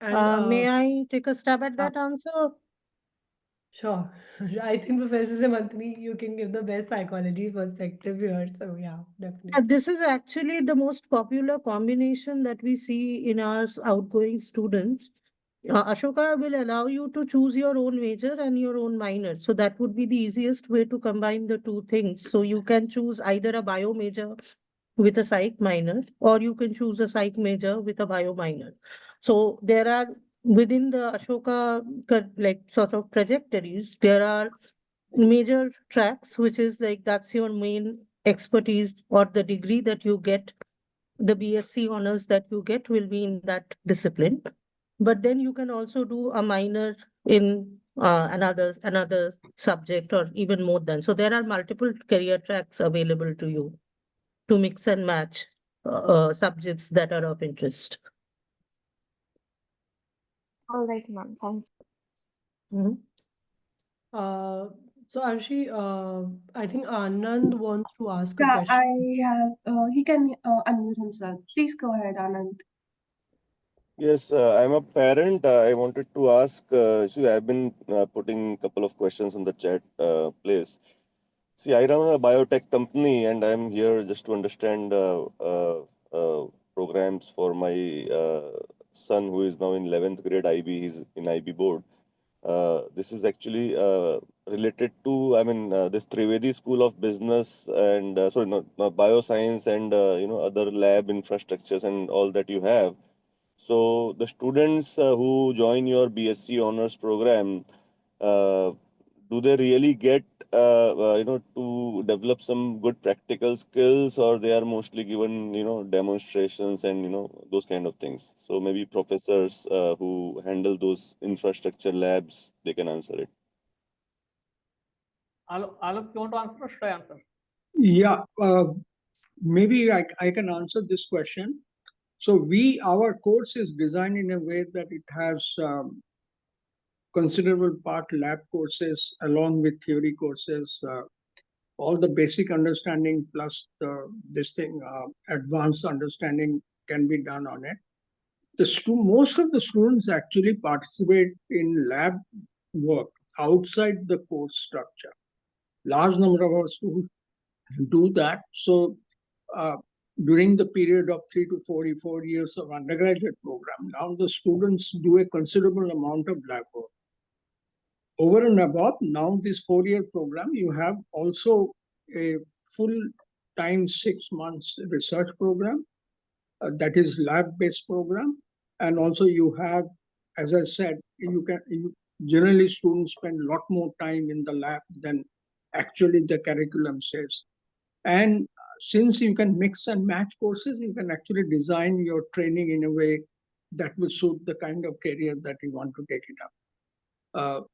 And May I take a stab at uh, that answer? sure, I think Professor Samantini, you can give the best psychology perspective here. So yeah, definitely. This is actually the most popular combination that we see in our outgoing students. Ashoka will allow you to choose your own major and your own minor. So that would be the easiest way to combine the two things. So you can choose either a bio major with a psych minor, or you can choose a psych major with a bio minor. So there are within the Ashoka like sort of trajectories, there are major tracks, which is like that's your main expertise or the degree that you get, the BSc honors that you get will be in that discipline. But then you can also do a minor in another subject or even more than. So there are multiple career tracks available to you to mix and match subjects that are of interest. All right, ma'am. Thanks. Mhm. Uh, So Arshi, I think Anand wants to ask a Yeah, question. he can unmute himself. Please go ahead, Anand. Yes, I'm a parent. I wanted to ask, see, I've been putting a couple of questions on the chat place. See, I run a biotech company and I'm here just to understand programs for my son who is now in 11th grade IB. He's in IB board. This is actually related to, I mean, this Trivedi School of Business and, sorry, not bioscience and, other lab infrastructures and all that you have. So the students who join your BSc honors program, uh, do they really get to develop some good practical skills, or they are mostly given demonstrations and those kind of things? So maybe professors who handle those infrastructure labs, they can answer it. Alok, you want to answer or should I answer? Yeah, maybe I can answer this question. So our course is designed in a way that it has considerable part lab courses along with theory courses, all the basic understanding plus this thing, advanced understanding can be done on it. Most of the students actually participate in lab work outside the course structure. Large number of our students do that. So uh, during the period of 3 to 4 years of undergraduate program, now the students do a considerable amount of lab work. Over and above, now this 4-year program, you have also a full-time 6 months research program that is lab-based program, and also you have, as I said, generally students spend a lot more time in the lab than actually the curriculum says. And since you can mix and match courses, you can actually design your training in a way that will suit the kind of career that you want to take it up.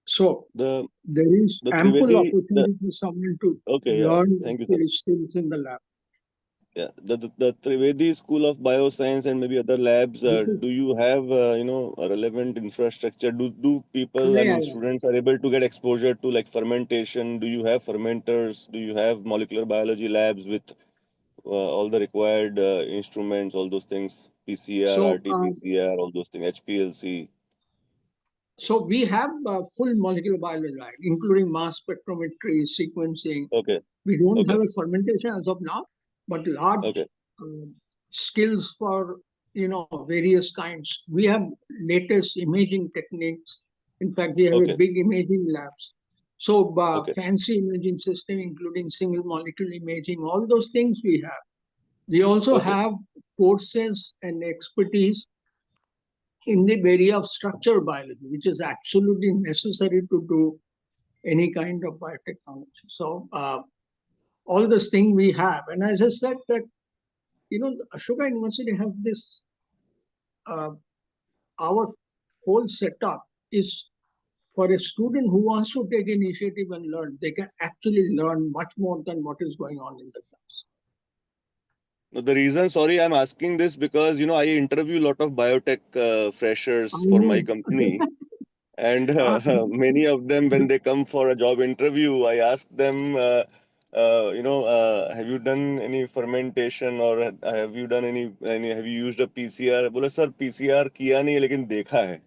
So The there is the ample Trivedi, opportunity for someone to okay, yeah, learn thank you, sir. their skills in the lab. Yeah, the Trivedi School of Bioscience and maybe other labs. This is, Do you have a relevant infrastructure? Do people, I yeah, mean, yeah. students are able to get exposure to like fermentation? Do you have fermenters? Do you have molecular biology labs with all the required instruments, all those things, PCR, So, RT-PCR, all those things, HPLC? so we have full molecular biology, lab, including mass spectrometry, sequencing. Okay, We don't okay, have a fermentation as of now, but large okay, skills for various kinds. We have latest imaging techniques. In fact, we have a okay, big imaging labs. So okay, fancy imaging system, including single molecule imaging, all those things we have. We also okay, have courses and expertise in the area of structural biology, which is absolutely necessary to do any kind of biotechnology. So all this thing we have, and as I said that Ashoka University has this. Our whole setup is for a student who wants to take initiative and learn. They can actually learn much more than what is going on in the class. No, the reason, sorry, I'm asking this because I interview a lot of biotech I freshers for my know. company, and uh, many of them, when they come for a job interview, I ask them, have you done any fermentation or have you done any have you used a PCR? बोले sir PCR किया नहीं है लेकिन देखा है.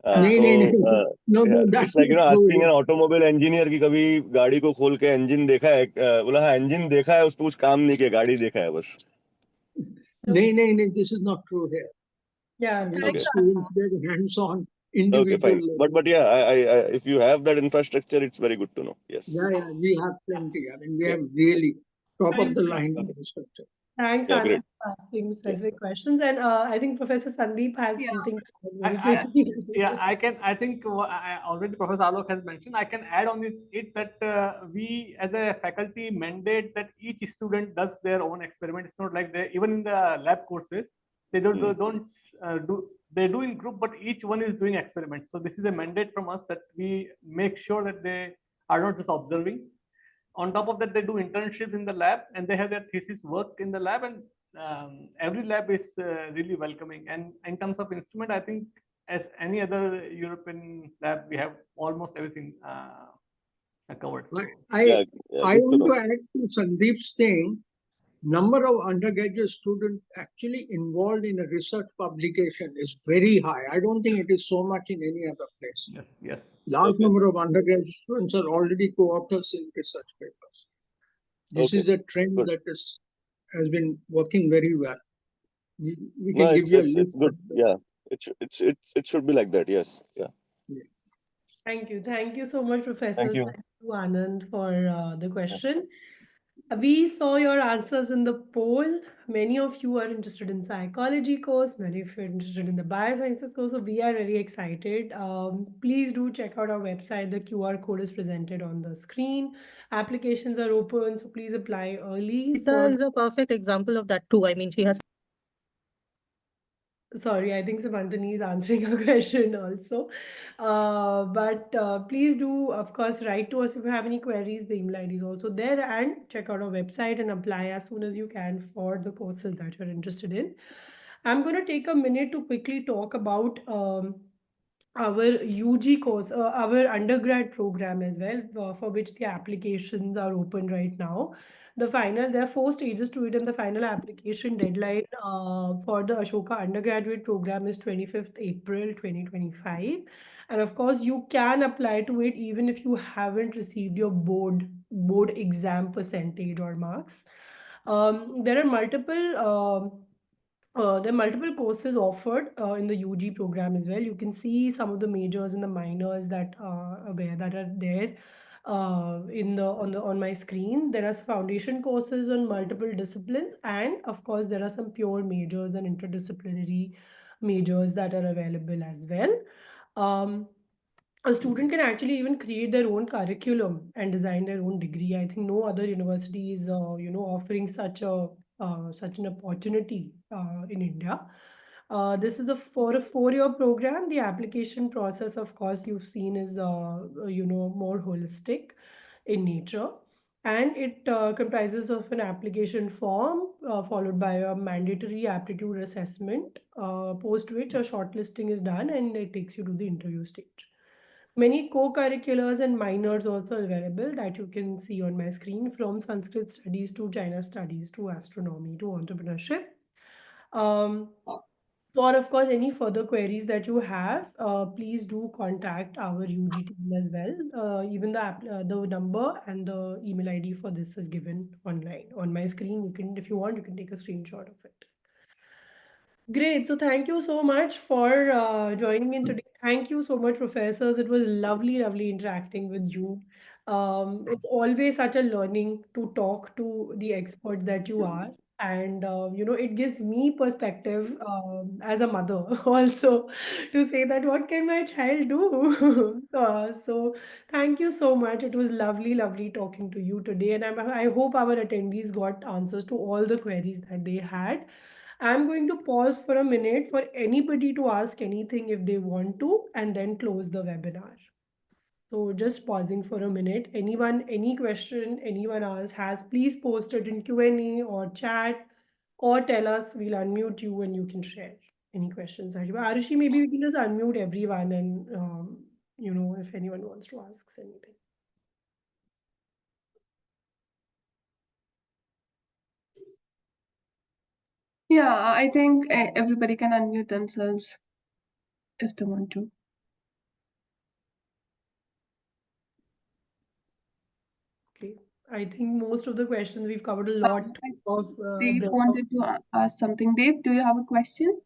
नहीं, नहीं, तो नहीं. No, yeah, no, it's that's like not true asking an here. automobile engineer कि कभी गाड़ी को खोल के engine देखा है. बोला हाँ engine देखा है, उस पर कुछ काम नहीं किया, गाड़ी देखा है बस. नहीं, नहीं, नहीं, this is not true here. Yeah, We this have is Okay. students very hands-on, Okay, individual fine. level. But yeah, I if you have that infrastructure, it's very good to know. Yeah, Yes. yeah, we have plenty. I mean, we Yeah. have really top of thanks. the line Okay. infrastructure. Thanks, Yeah, Anand, great. for asking Yeah. specific questions. And I think Professor Sandeep has Yeah. something to add I, very I quickly. yeah, I can. I think already Professor Alok has mentioned. I can add on it that we as a faculty mandate that each student does their own experiment. It's not like they even in the lab courses they don't do they do in group, but each one is doing experiments. So this is a mandate from us that we make sure that they are not just observing. On top of that, they do internships in the lab and they have their thesis work in the lab, and every lab is really welcoming. And in terms of instrument, I think as any other European lab, we have almost everything covered. I, So I, Yeah, I good to want know. to add to Sandeep's thing, number of undergraduate students actually involved in a research publication is very high. I don't think it is so much in any other place. yes, yes, Large Okay, number of undergraduate students are already co-authors in research papers. This okay, is a trend good. that has been working very well. We No, can give you a it's list of good. Yeah, it should be like that. Yes. Yeah. the. Thank you. Thank you so much, Thank professors. you. Thank you, Anand, for the Yeah. question. We saw your answers in the poll. Many of you are interested in psychology course, many of you are interested in the biosciences course. So we are very excited. Please do check out our website. The QR code is presented on the screen. Applications are open, so please apply early Rita for. is a perfect example of that too. I mean, she has Sorry, I think Samantani is answering a question also. But please do, of course, write to us if you have any queries. The email ID is also there, and check out our website and apply as soon as you can for the courses that you're interested in. I'm going to take a minute to quickly talk about our UG course, our undergrad program as well, for which the applications are open right now. There are four stages to it, and the final application deadline for the Ashoka undergraduate program is 25th April 2025. And of course, you can apply to it even if you haven't received your board exam percentage or marks. There are multiple courses offered in the UG program as well. You can see some of the majors and the minors that are there in the on my screen. There are foundation courses on multiple disciplines, and of course, there are some pure majors and interdisciplinary majors that are available as well. Um, a student can actually even create their own curriculum and design their own degree. I think no other university is, offering such an opportunity in India. This is for a 4-year program. The application process, of course, you've seen is, more holistic in nature. And it comprises of an application form followed by a mandatory aptitude assessment, post which a shortlisting is done and it takes you to the interview stage. Many co-curriculars and minors also available that you can see on my screen, from Sanskrit studies to China studies to astronomy to entrepreneurship. Um, for, of course, any further queries that you have, please do contact our UG team as well. Even the number and the email ID for this is given online on my screen. You can, if you want, you can take a screenshot of it. Great. So thank you so much for joining in today. Thank you so much, professors. It was lovely, lovely interacting with you. It's always such a learning to talk to the experts that you are. And, it gives me perspective as a mother also to say that what can my child do? So thank you so much. It was lovely, lovely talking to you today. And I hope our attendees got answers to all the queries that they had. I'm going to pause for a minute for anybody to ask anything if they want to, and then close the webinar. So just pausing for a minute. Anyone, any question anyone else has, please post it in Q&A or chat, or tell us. We'll unmute you and you can share any questions that you have. Arushi, maybe we can just unmute everyone and, if anyone wants to ask anything. Yeah, I think everybody can unmute themselves if they want to. Okay. I think most of the questions we've covered a lot of Dave breadth of. wanted to ask something. Dave, do you have a question?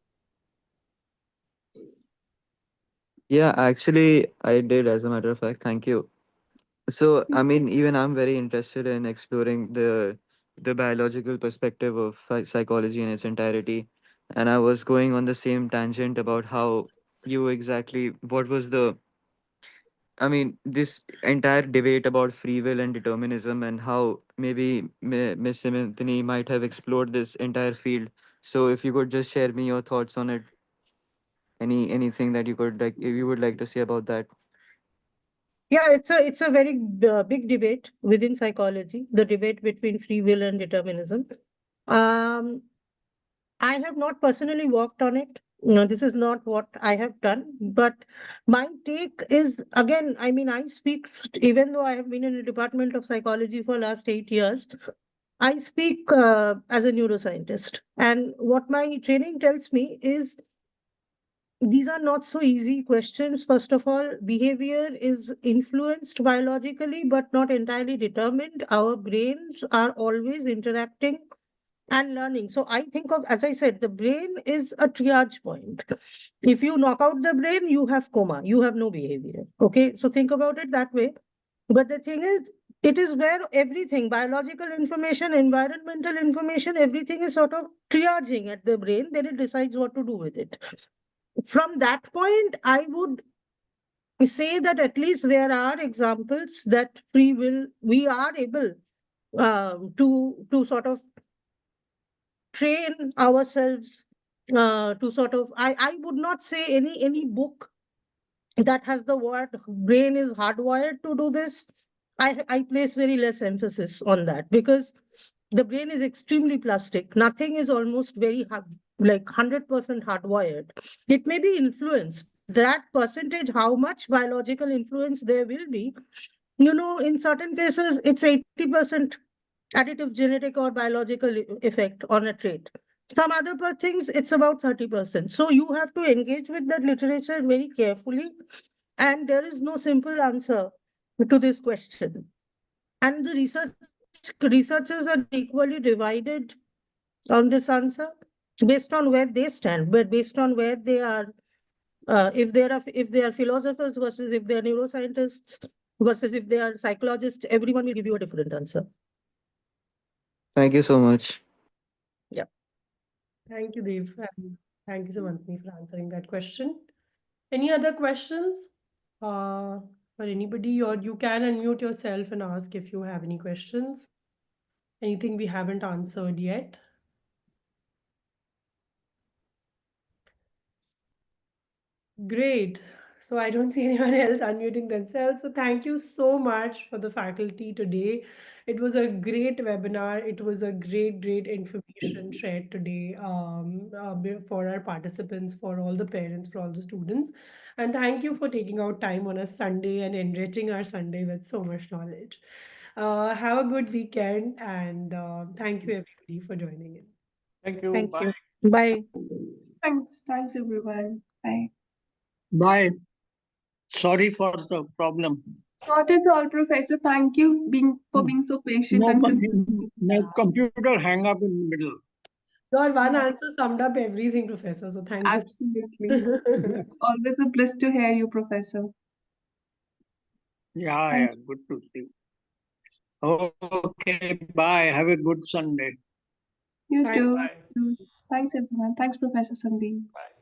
Yeah, actually, I did, as a matter of fact. Thank you. So, I mean, even I'm very interested in exploring the biological perspective of psychology in its entirety. And I was going on the same tangent about how you exactly, what was the, I mean, this entire debate about free will and determinism, and how maybe Miss Simantini might have explored this entire field. So, if you could just share me your thoughts on it, anything that you could like, if you would like to say about that. Yeah, it's a very big debate within psychology, the debate between free will and determinism. Um, I have not personally worked on it. This is not what I have done, but my take is, again, I mean, I speak, even though I have been in the Department of Psychology for last 8 years, I speak as a neuroscientist. And what my training tells me is these are not so easy questions. First of all, behavior is influenced biologically, but not entirely determined. Our brains are always interacting and learning. So I think of, as I said, the brain is a triage point. If you knock out the brain, you have coma, you have no behavior. Okay, so think about it that way. But the thing is, it is where everything, biological information, environmental information, everything is sort of triaging at the brain, then it decides what to do with it. From that point, I would say that at least there are examples that free will, we are able to sort of train ourselves to sort of, I would not say any book that has the word brain is hardwired to do this. I place very less emphasis on that, because the brain is extremely plastic. Nothing is almost very like 100% hardwired. It may be influenced. That percentage, how much biological influence there will be, in certain cases, it's 80% additive genetic or biological effect on a trait. Some other things, it's about 30%. So you have to engage with that literature very carefully. And there is no simple answer to this question. And the researchers are equally divided on this answer based on where they stand, but based on where they are, if they are philosophers versus if they are neuroscientists versus if they are psychologists, everyone will give you a different answer. Thank you so much. Yeah. Thank you, Dev. And thank you, Samantha, for answering that question. Any other questions for anybody? Or you can unmute yourself and ask if you have any questions. Anything we haven't answered yet? Great. So I don't see anyone else unmuting themselves. So thank you so much for the faculty today. It was a great webinar. It was a great information shared today for our participants, for all the parents, for all the students. And thank you for taking out time on a Sunday and enriching our Sunday with so much knowledge. Have a good weekend, and thank you everybody for joining in. Thank you. Thank Bye. you. Bye. Thanks everyone. Bye. Bye. Sorry for the problem. Not at all, Professor. Thank you for being so patient No, and consistent. my computer hang up in the middle. Your one answer summed up everything, Professor. So thank you. Absolutely. It's always a bliss to hear you, Professor. Yeah, good to see you. Okay, bye. Have a good Sunday. You Thank too. Bye. Thanks everyone. Thanks, Professor Sandeep. Bye.